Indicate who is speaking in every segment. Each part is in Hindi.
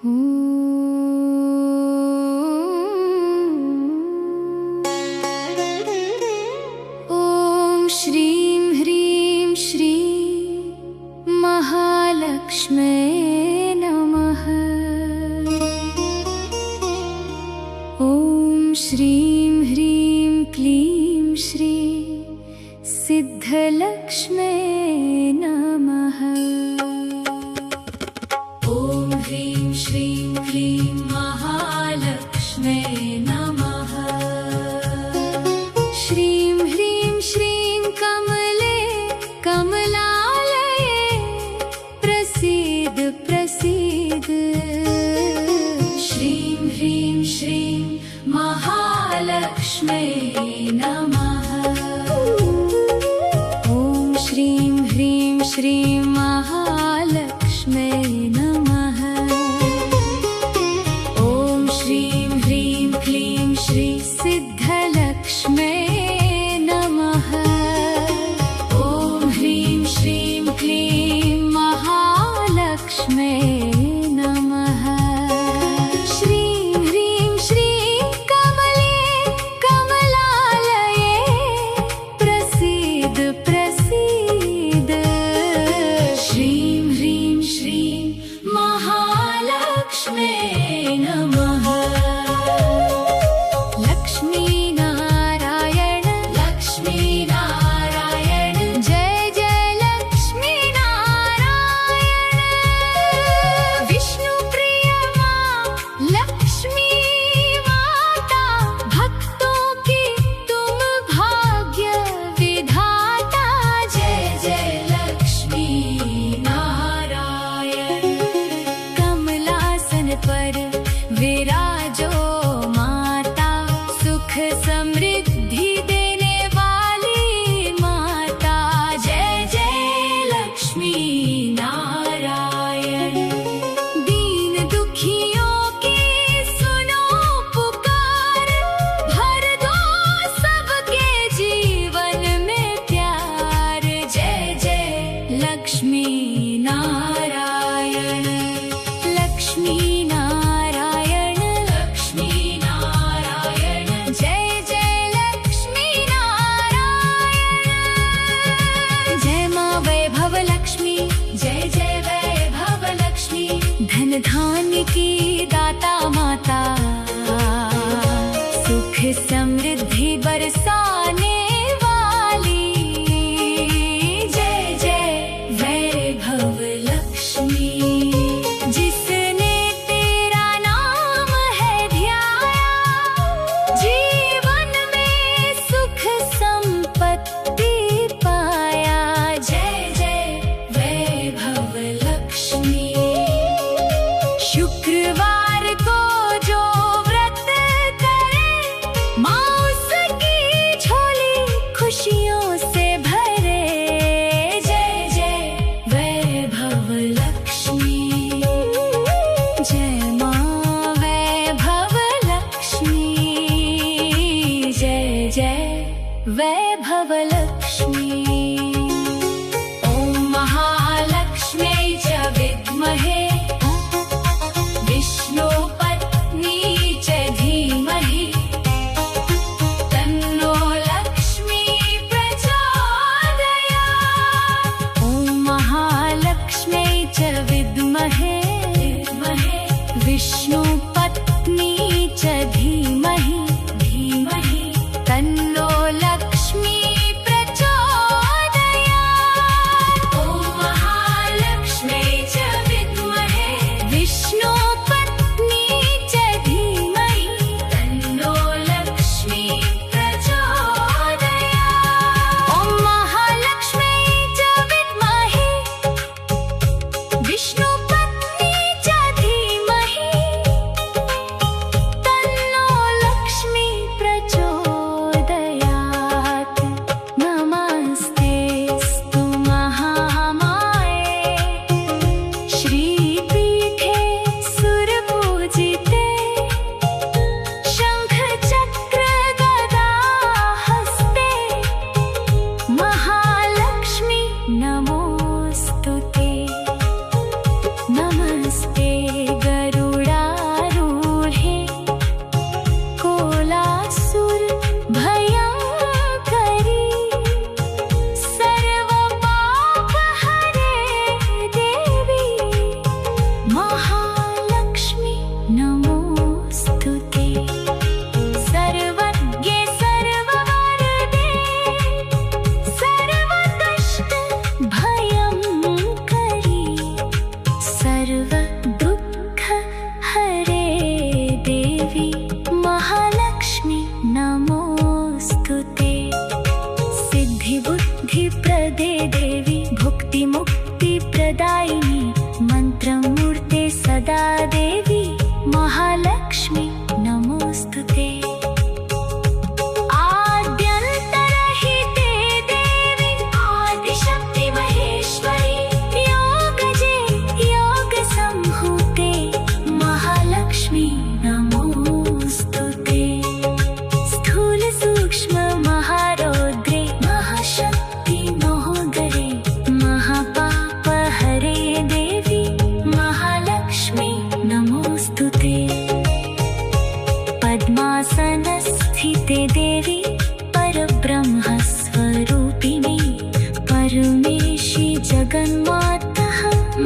Speaker 1: ॐ श्रीं ह्रीं श्रीं महालक्ष्म्यै नमः। ॐ श्रीं ह्रीं क्लीं श्रीं सिद्धलक्ष्म्यै नमः। ॐ ह्रीं श्रीं क्लीं महालक्ष्म्यै नमः। श्रीं ह्रीं श्रीं कमले कमलालये प्रसीद प्रसीद। श्रीं ह्रीं श्रीं महालक्ष्म्यै नमः। ॐ श्रीं ह्रीं श्रीं महालक्ष्म्यै नमः। ॐ श्रीं ह्रीं क्लीं श्रीं सिद्धलक्ष्म्यै नमः। ॐ ह्रीं श्रीं क्लीं महालक्ष्म्यै नमः। श्रीं ह्रीं श्रीं कमले कमलालये प्रसीद प्रसीद। श्रीं ह्रीं श्रीं महालक्ष्म्यै नमः। लक्ष्मी नारायण लक्ष्मी नारायण जय जय लक्ष्मी नारायण। विष्णु प्रिय मां लक्ष्मी माता, भक्तों की तुम भाग्य विधाता। जय जय लक्ष्मी नारायण। कमलासन पर विराजो माता, सुख समृद्धि देने वाली माता। जय जय लक्ष्मी नारायण। दीन दुखियों की सुनो पुकार, भर दो सबके जीवन में प्यार। जय जय लक्ष्मी नारायण। लक्ष्मी नारायण लक्ष्मी नारायण जय जय लक्ष्मी नारायण। जय मां वैभव लक्ष्मी जय जय वैभव लक्ष्मी। धन धान्य की दाता माता, सुख समृद्धि बरसाने वाली। जय जय वैभव लक्ष्मी। जिसने तेरा नाम है ध्याया, जीवन में सुख संपत्ति पाया। जय जय वैभव लक्ष्मी। शुक्रवार सर्व दुःख हरे देवी महालक्ष्मी नमोस्तुते। सिद्धि बुद्धि प्रदे देवी भुक्ति मुक्ति प्रदायिनी मंत्रमूर्ते सदा देवी महालक्ष्मी नमोस्तुते। आद्यन्तरहिते देवी आदिशक्ति महेश्वरी योगजे योगसंभूते महालक्ष्मी नमोस्तुते। स्थूल सूक्ष्म महारौद्रे महाशक्ति महोदरे महापाप हरे देवी महालक्ष्मी नमोस्तुते। पद्मासनस्थिते देवी परब्रह्म स्वरूपिणी परमेशी जगन्मातः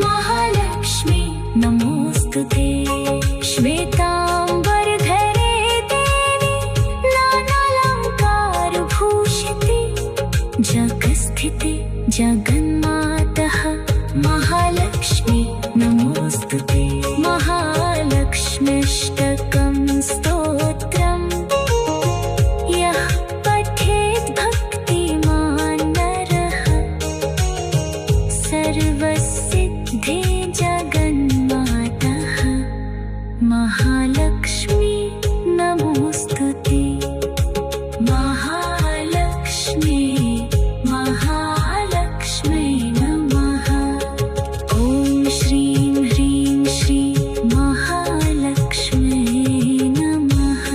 Speaker 1: महालक्ष्मी नमोस्तुते। श्वेतांबरधरे देवी नानालंकारभूषिते जगस्थिते जगन्मातः महालक्ष्मी नमोस्तुते। महालक्ष्म्यष्टकं स्तोत्रम् यः पठेत् भक्तिमान् नरः सर्वसिद्धे जगन्मातः महालक्ष्मी नमोस्तुते। महालक्ष्मी महालक्ष्मी नमः। ॐ श्रीं ह्रीं श्री महालक्ष्मी नमः।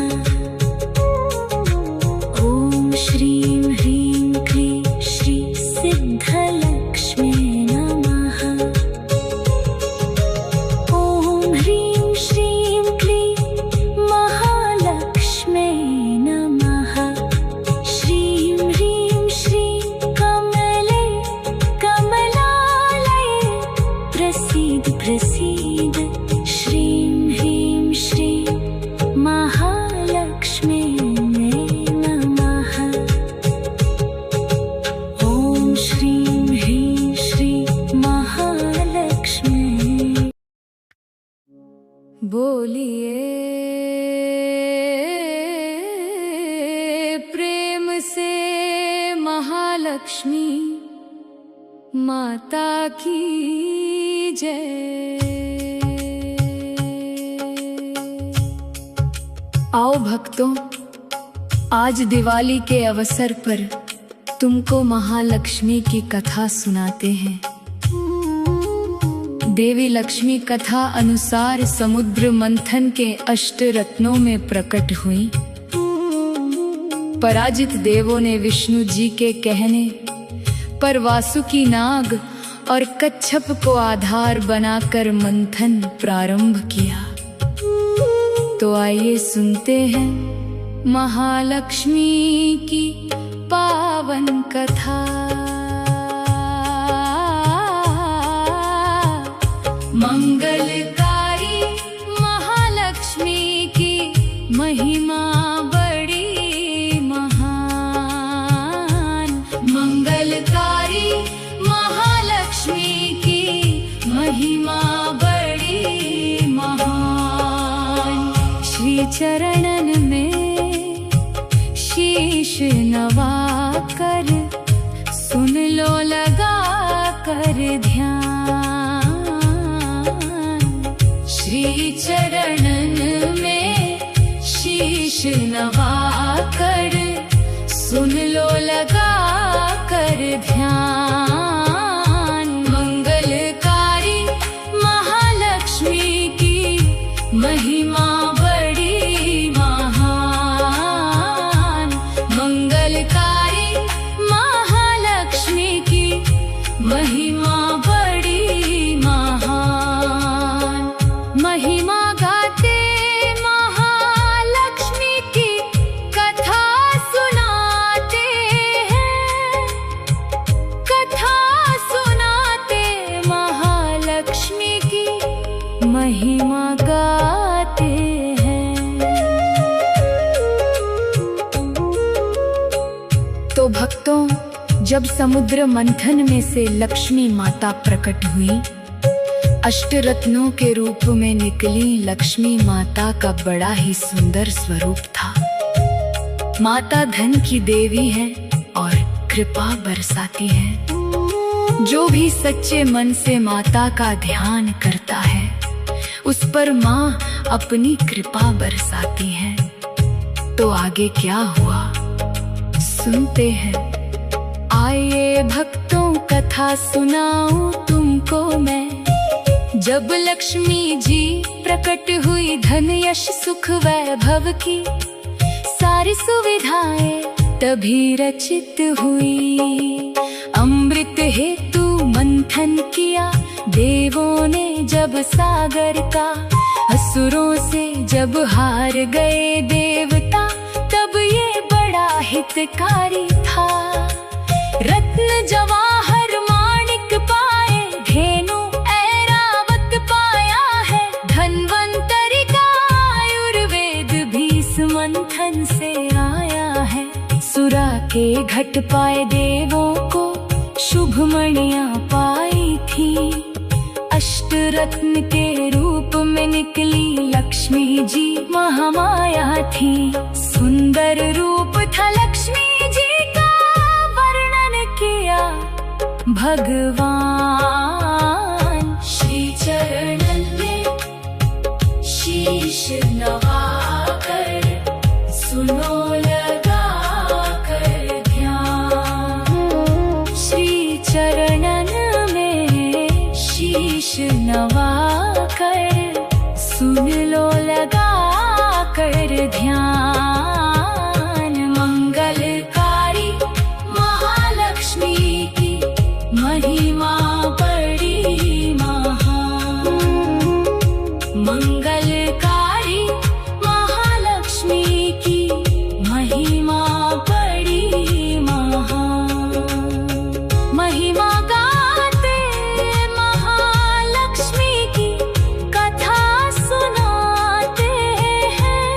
Speaker 1: ॐ श्रीं ह्रीं क्लीं श्री सिद्धलक्ष्मी नमः। ॐ ह्रीं श्रीं क्लीं महालक्ष्मी नमः। श्रीं ह्रीं श्रीं कमले कमलालये प्रसीद प्रसीद। श्रीं ह्रीं श्रीं महालक्ष्मी नमः। ॐ श्रीं ह्रीं श्रीं महालक्ष्मी। बोलिए प्रेम से महालक्ष्मी माता की जय। आओ भक्तों, आज दिवाली के अवसर पर तुमको महालक्ष्मी की कथा सुनाते हैं। देवी लक्ष्मी कथा अनुसार समुद्र मंथन के अष्ट रत्नों में प्रकट हुई। पराजित देवों ने विष्णु जी के कहने पर वासुकी नाग और कच्छप को आधार बनाकर मंथन प्रारंभ किया। तो आइए सुनते हैं महालक्ष्मी की पावन कथा। मंगलकारी महालक्ष्मी की महिमा बड़ी महान। मंगलकारी महालक्ष्मी की महिमा बड़ी महान। श्री चरणन में शीश नवा कर सुन लो लगा कर ध्यान। श्री चरणन में शीश नवा कर सुन लो लगा कर ध्यान। मंगलकारी महालक्ष्मी की महिमा बड़ी महान। मंगलकारी महालक्ष्मी की महिमा बड़ी महान। महिमा गाते महालक्ष्मी की कथा सुनाते हैं। कथा सुनाते महालक्ष्मी की महिमा गाते हैं। तो भक्तों, जब समुद्र मंथन में से लक्ष्मी माता प्रकट हुई अष्टरत्नों के रूप में निकली लक्ष्मी माता का बड़ा ही सुंदर स्वरूप था। माता धन की देवी है और कृपा बरसाती है। जो भी सच्चे मन से माता का ध्यान करता है उस पर माँ अपनी कृपा बरसाती है। तो आगे क्या हुआ सुनते हैं। आइए भक्तों कथा सुनाऊं तुमको मैं। जब लक्ष्मी जी प्रकट हुई धन यश सुख वैभव की सारी सुविधाएं तभी रचित हुई। अमृत हेतु मंथन किया देवों ने जब सागर का। असुरों से जब हार गए देवता तब ये बड़ा हितकारी था। रत्न जवाहर माणिक पाए धेनु ऐरावत पाया है। धन्वंतरि का आयुर्वेद भीष मंथन से आया है। सुरा के घट पाए देवों को शुभ मणियां पाई थी। अष्टरत्न के रूप में निकली लक्ष्मी जी महामाया थी। सुंदर रूप था लक्ष्मी जी का वर्णन किया भगवान। श्री चरणन में शीश नवाकर सुनो लगा कर ध्यान। श्री चरणन में शीश नवाकर सुन लो लगा कर ध्यान। मंगलकारी महालक्ष्मी की महिमा बड़ी महान। मंगलकारी महालक्ष्मी की महिमा बड़ी महान। महिमा गाते महालक्ष्मी की कथा सुनाते हैं।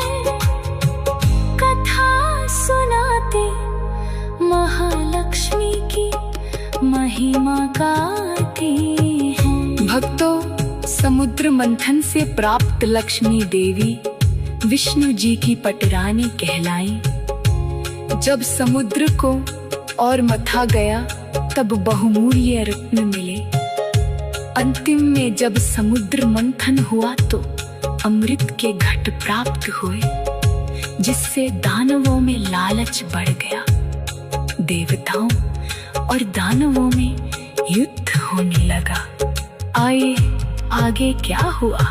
Speaker 1: कथा सुनाते महालक्ष्मी की महिमा गाते हैं। भक्तों, समुद्र मंथन से प्राप्त लक्ष्मी देवी विष्णु जी की पटरानी कहलाई। जब समुद्र को और मथा गया तब बहुमूल्य रत्न मिले। अंतिम में जब समुद्र मंथन हुआ तो अमृत के घट प्राप्त हुए, जिससे दानवों में लालच बढ़ गया। देवताओं और दानवों में युद्ध होने लगा। आइए आगे क्या हुआ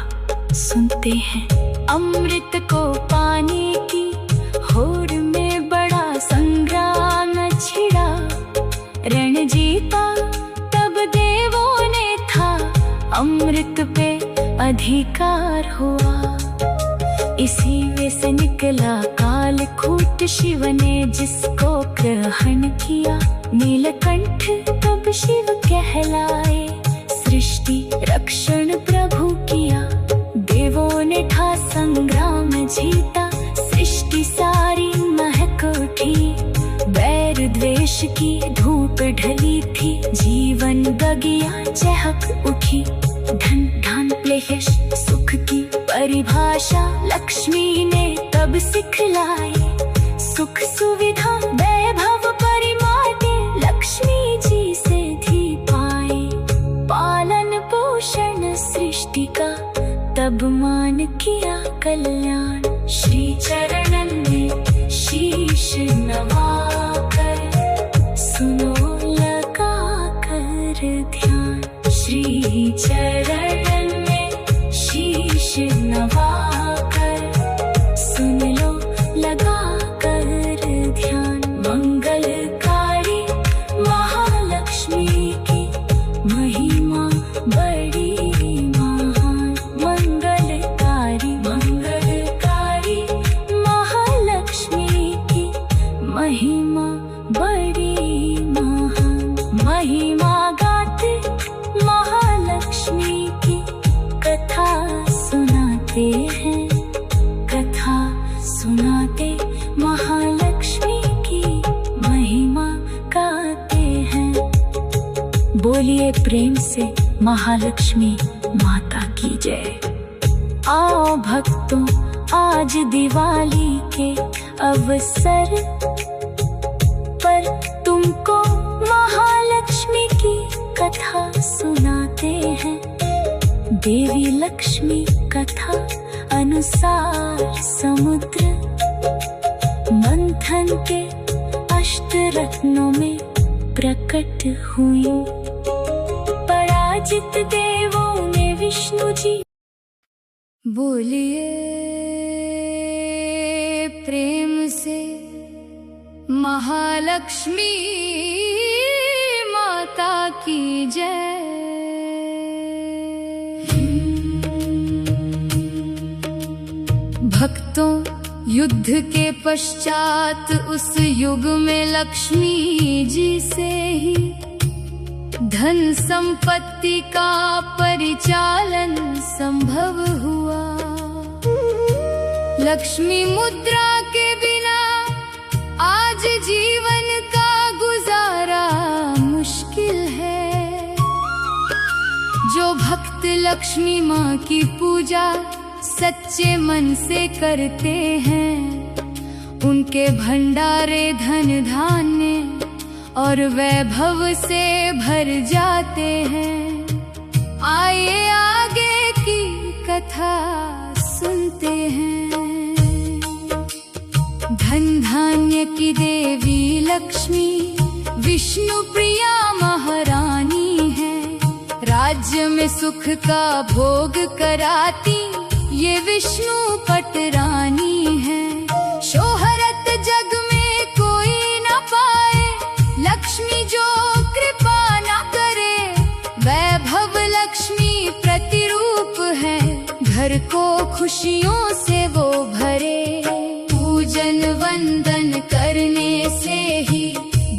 Speaker 1: सुनते हैं। अमृत को पाने की होड़ में बड़ा संग्राम छिड़ा। रण जीता तब देवों ने था, अमृत पे अधिकार हुआ। इसी में से निकला कालकूट शिव ने जिसको ग्रहण किया। नीलकंठ तब शिव कहलाए, सृष्टि रक्षण प्रभु किया। देवों ने था संग्राम जीता, सृष्टि सारी महक उठी। बैर द्वेष की धूप ढली थी, जीवन बगिया चहक उठी। धन धान क्लेश सुख की परिभाषा लक्ष्मी ने तब सिखलाई। सुख सुविधा वैभव परिमाते लक्ष्मी जी से थी पाए। पालन पोषण सृष्टि का तब मान किया कल्याण। श्री चरणन में शीश नवाकर सुनो लगा कर ध्यान। श्री चरणन में शीश नवाकर सुन लो लगा कर ध्यान। मंगलकारी महालक्ष्मी की महिमा बड़ी महान। मंगलकारी महालक्ष्मी की महिमा बड़ी महान। महिमा गाते महालक्ष्मी की कथा सुनाते हैं। कथा सुनाते महालक्ष्मी की महिमा गाते हैं। बोलिए प्रेम से महालक्ष्मी माँ
Speaker 2: जय। आओ भक्तों, आज दिवाली के अवसर पर तुमको महालक्ष्मी की कथा सुनाते हैं। देवी लक्ष्मी कथा अनुसार समुद्र मंथन के अष्टरत्नों में प्रकट हुई। पराजित देवों ने विष्णु जी।
Speaker 1: बोलिए प्रेम से महालक्ष्मी माता की जय। भक्तों, युद्ध के पश्चात उस युग में लक्ष्मी जी से ही धन संपत्ति का परिचालन संभव हुआ। लक्ष्मी मुद्रा के बिना आज जीवन का गुजारा मुश्किल है। जो भक्त लक्ष्मी माँ की पूजा सच्चे मन से करते हैं, उनके भंडारे धन धान्य और वैभव से भर जाते हैं। आइए आगे की कथा सुनते हैं। धन धान्य की देवी लक्ष्मी विष्णु प्रिया महारानी है। राज्य में सुख का भोग कराती ये विष्णु पटरानी है। शोहरत जग में कोई न पाए, लक्ष्मी जो कृपा न करे। वैभव लक्ष्मी प्रतिरूप है, घर को खुशियों से वो भरे। पूजन वंदन करने से ही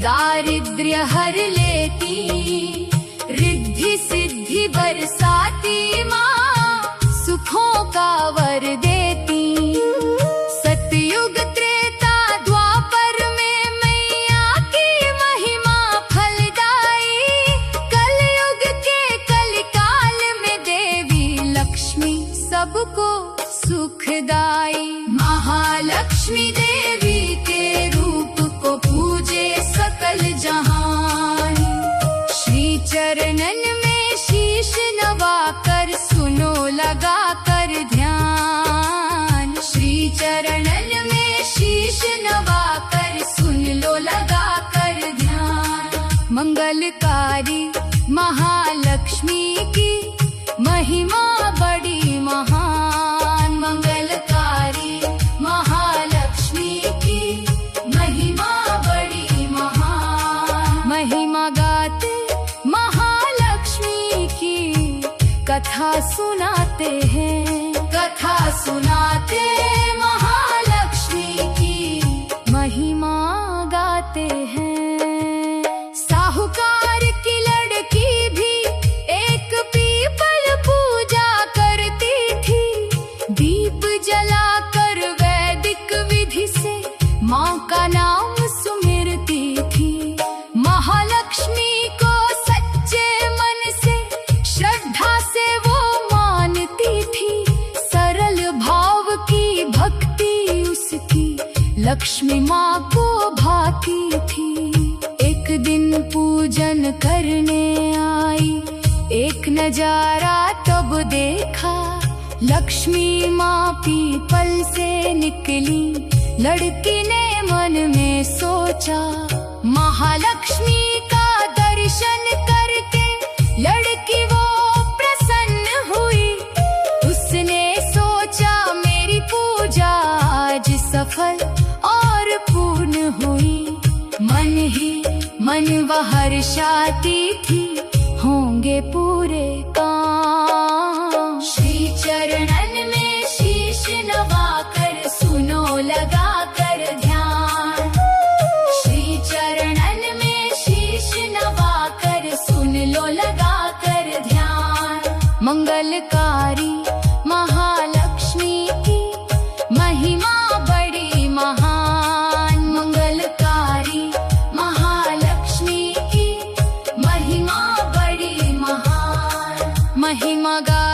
Speaker 1: दारिद्र्य हर लेती, रिद्धि सिद्धि बरसाती माँ सुखों का वर देती। सतयुग त्रेता द्वापर में मैया की महिमा फलदाई। कलयुग के कलिकाल में देवी लक्ष्मी सबको सुखदाई। महालक्ष्मी देवी के रूप को पूजे सकल जहान। श्री चरणन में शीश नवाकर सुनो लगा कर ध्यान। श्री चरणन में शीश नवाकर सुन लो लगा कर ध्यान। मंगलकारी महालक्ष्मी की महिमा बड़ी महान। मंगलकारी महालक्ष्मी की महिमा बड़ी महान। महिमा गाते महालक्ष्मी की कथा सुनाते हैं। कथा सुनाते महालक्ष्मी की महिमा गाते हैं। साहूकार की लड़की भी एक पीपल पूजा करती थी। दीप जलाकर वैदिक विधि से माँ का नाम सुमिरती थी। महालक्ष्मी को सच्चे मन से श्रद्धा से वो मानती थी। सरल भाव की भक्ति उसकी लक्ष्मी माँ को भाती थी। एक दिन पूजन करने आई, एक नजारा तब देखा। लक्ष्मी माँ पीपल से निकली, लड़की ने मन में सोचा। महालक्ष्मी का दर्शन करके लड़की वो प्रसन्न हुई। उसने सोचा मेरी पूजा आज सफल और पूर्ण हुई। मन ही मन वह हर्षाती थी, होंगे पूरे काम। श्री चरणन में शीश नवाकर सुनो लगा कर ध्यान। श्री चरणन में शीश नवाकर सुन लो लगा कर ध्यान। मंगलकारी महालक्ष्मी की महिमा बड़ी महान। मंगलकारी महालक्ष्मी की महिमा बड़ी महान। महिमा गा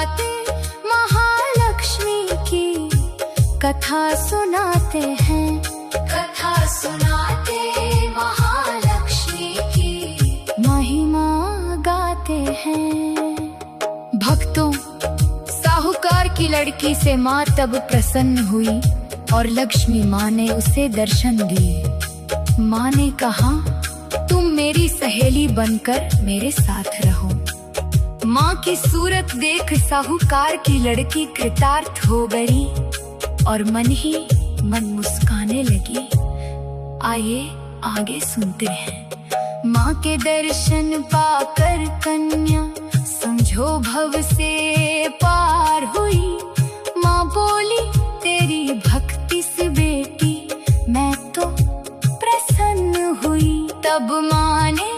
Speaker 1: कथा सुनाते हैं, कथा सुनाते महालक्ष्मी की, महिमा गाते हैं। भक्तों, साहूकार की लड़की से माँ तब प्रसन्न हुई और लक्ष्मी माँ ने उसे दर्शन दिए। माँ ने कहा, तुम मेरी सहेली बनकर मेरे साथ रहो। माँ की सूरत देख साहूकार की लड़की कृतार्थ हो गई और मन ही मन मुस्काने लगी। आइए आगे सुनते हैं। माँ के दर्शन पाकर कन्या समझो भव से पार हुई। माँ बोली, तेरी भक्ति से बेटी मैं तो प्रसन्न हुई। तब माँ ने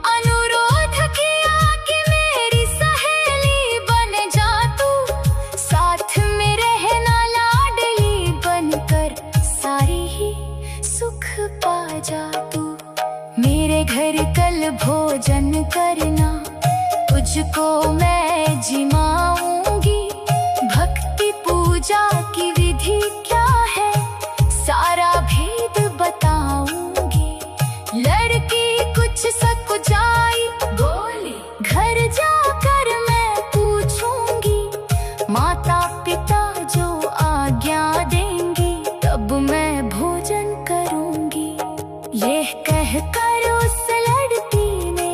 Speaker 1: अनुरोध किया कि मेरी सहेली बन जा तू, साथ में रहना लाडली बनकर सारी ही सुख पा जा तू। मेरे घर कल भोजन करना, तुझको मैं जिमाऊंगी। भक्ति पूजा की विधि क्या है, सारा भेद बताऊंगी। लड़की कुछ सकुचाई बोली, घर जाकर मैं पूछूंगी। माता पिता जो आज्ञा देंगी तब मैं भोजन करूंगी। यह कहकर उस लड़की ने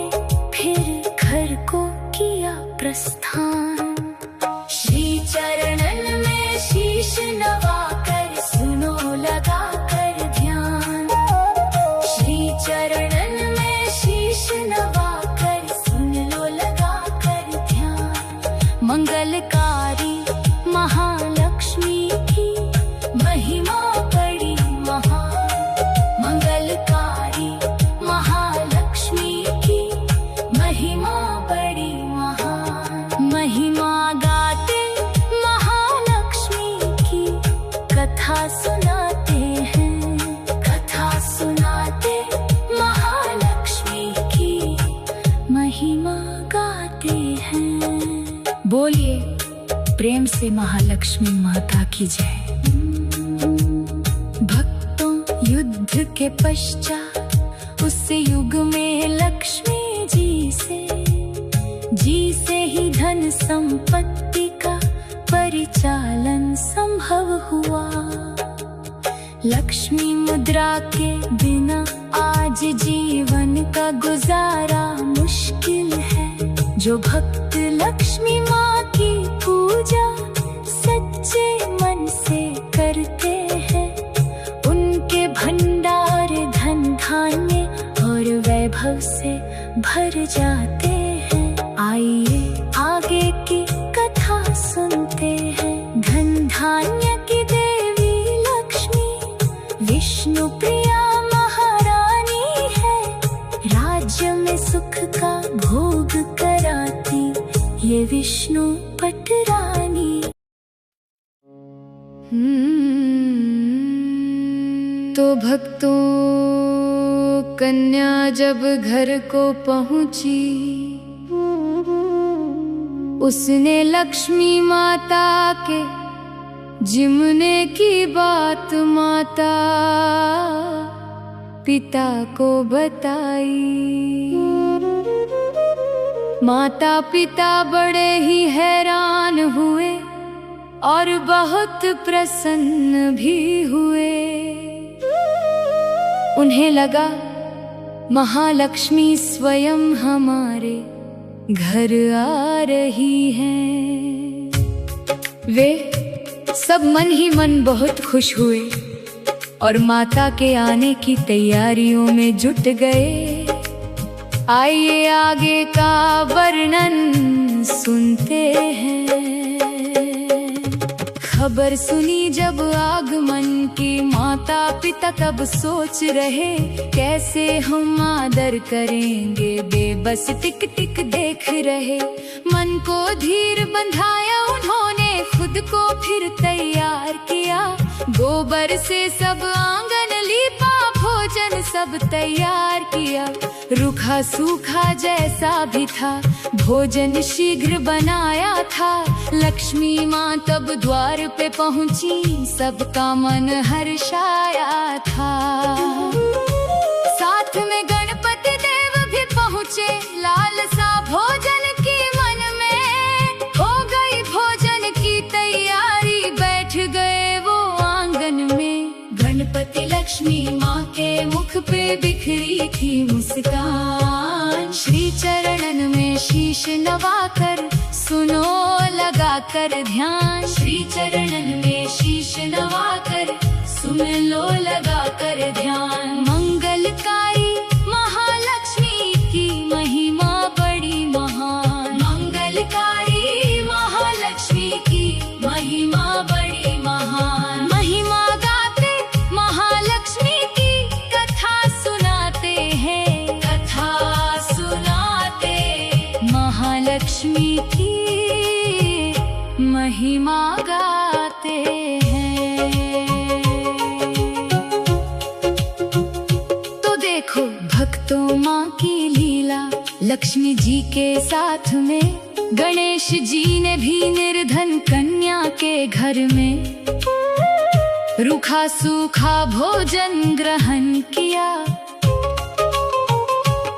Speaker 1: फिर घर को किया प्रस्थान। श्री चरणन में शीश नवाकर सुनो लगा कर ध्यान। श्री चरणन में शीश नवाकर सुन लो लगा कर ध्यान। मंगलकारी महालक्ष्मी की महिमा बड़ी महान। मंगलकारी महालक्ष्मी की महिमा बड़ी महान। महिमा गाते महालक्ष्मी की, कथा सुनाते हैं, कथा सुनाते महालक्ष्मी की, महिमा गाते हैं। बोलिए प्रेम से महालक्ष्मी माता की जय। भक्तों, युद्ध के पश्चात उस युग में लक्ष्मी जी से ही धन संपत्ति का परिचालन संभव हुआ। लक्ष्मी मुद्रा के बिना आज जीवन का गुजारा मुश्किल है। जो भक्त लक्ष्मी माँ की पूजा सच्चे मन से करते हैं, उनके भंडार धन धान्य और वैभव से भर जाते हैं। आइए आगे की कथा सुनते हैं। धन धान्य की देवी लक्ष्मी विष्णु प्रिया महारानी है। राज्य में सुख का भोग कराती ये विष्णु पटरानी। तो भक्तों, कन्या जब घर को पहुंची, उसने लक्ष्मी माता के जिमने की बात माता पिता को बताई। माता पिता बड़े ही हैरान हुए और बहुत प्रसन्न भी हुए। उन्हें लगा महालक्ष्मी स्वयं हमारे घर आ रही हैं। वे सब मन ही मन बहुत खुश हुए और माता के आने की तैयारियों में जुट गए। आइए आगे का वर्णन सुनते हैं। खबर सुनी जब आगमन की, माता पिता तब सोच रहे कैसे हम आदर करेंगे। बेबस टिक टिक देख रहे, मन को धीर बंधाया उन्होंने, खुद को फिर तैयार किया। गोबर से सब आंगन लीपा, भोजन सब तैयार किया। रूखा सूखा जैसा भी था भोजन शीघ्र बनाया था। लक्ष्मी माँ तब द्वार पे पहुँची, सबका मन हर्षाया था। साथ में गणपति देव भी पहुँचे, लालसा भोजन की मन में हो गई। भोजन की तैयारी, बैठ गए वो आंगन में। गणपति लक्ष्मी माँ के मुख पे बिखरी थी मुस्कान। श्री चरणन में शीश नवाकर सुनो लगाकर ध्यान। श्री चरणन में शीश नवाकर सुन लो लगाकर ध्यान। मंगलकारी महालक्ष्मी की महिमा बड़ी महान। मंगलकारी महालक्ष्मी की महिमा बड़ी महान। महिमा गाते महालक्ष्मी की कथा सुनाते हैं। कथा सुनाते महालक्ष्मी की महिमा गाते हैं। तो देखो भक्तों माँ की लीला, लक्ष्मी जी के साथ में गणेश जी ने भी निर्धन कन्या के घर में रूखा सूखा भोजन ग्रहण किया।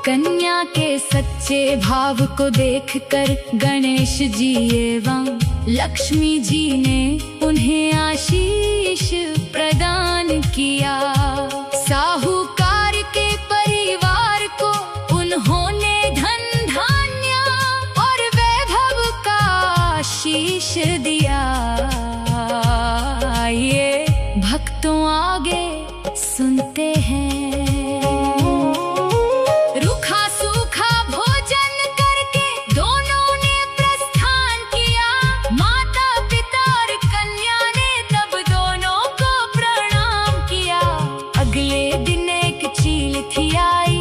Speaker 1: कन्या के सच्चे भाव को देखकर गणेश जी एवं लक्ष्मी जी ने उन्हें आशीष प्रदान किया। साहूकार के परिवार को उन्होंने धन धान्य और वैभव का आशीष दिया। ये भक्तों आगे सुनते हैं। रूखा सूखा भोजन करके दोनों ने प्रस्थान किया। माता पिता और कन्या ने तब दोनों को प्रणाम किया। अगले दिन एक चील थी आई,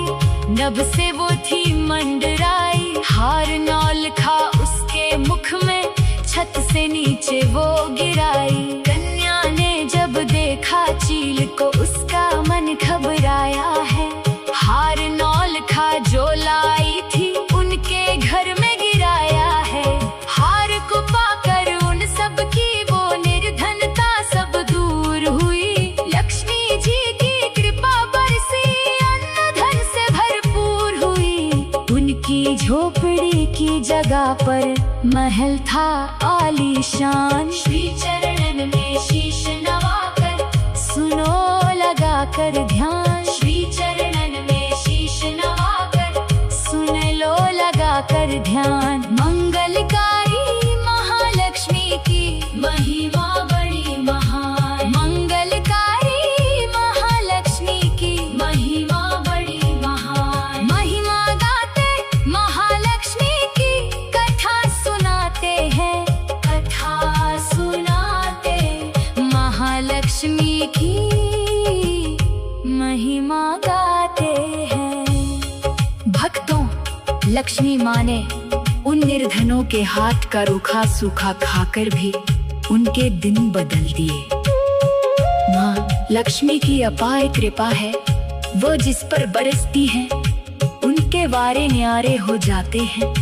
Speaker 1: नभ से वो थी मंडराई। हार नौलखा उसके मुख में, छत से नीचे वो गिराई। कन्या ने जब देखा चील को, उसका मन घबराया है। हार नौलखा जो लाई थी उनके घर में गिराया है। हार को पाकर उन सब की वो निर्धनता सब दूर हुई। लक्ष्मी जी की कृपा बरसी, अन्न धन से भरपूर हुई। उनकी झोपड़ी की जगह पर महल था आलीशान। श्री चरणन में शीश नवाकर सुनो लगाकर ध्यान। श्री चरणन में शीश नवाकर सुन लो लगाकर ध्यान। मंगलकारी महालक्ष्मी की महिमा बड़ी महान। मंगलकारी महालक्ष्मी की महिमा बड़ी महान। महिमा गाते महालक्ष्मी की कथा सुनाते हैं। कथा सुनाते महालक्ष्मी की महिमा गाते हैं। भक्तों, लक्ष्मी माँ ने उन निर्धनों के हाथ का रूखा सूखा खाकर भी उनके दिन बदल दिए। माँ लक्ष्मी की अपार कृपा है, वो जिस पर बरसती है उनके वारे न्यारे हो जाते हैं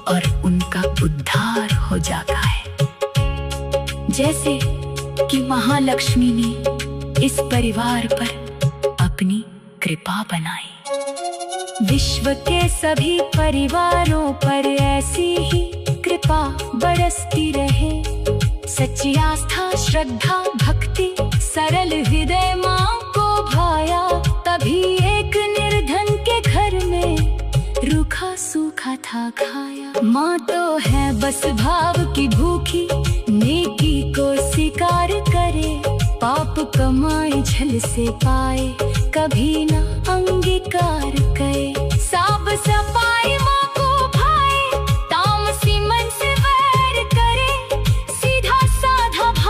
Speaker 1: और उनका उद्धार हो जाता है। जैसे कि महालक्ष्मी ने इस परिवार पर अपनी कृपा बनाई। विश्व के सभी परिवारों पर ऐसी ही कृपा बरसती रहे। सच्ची आस्था श्रद्धा भक्ति सरल हृदय माँ को भाया। तभी एक निर्धन के घर में रूखा सूखा था खाया। माँ तो है बस भाव की भूखी, नेकी को स्वीकार करे। पाप कमाए झल से पाए, कभी न अंगीकार करे। साफ सफाई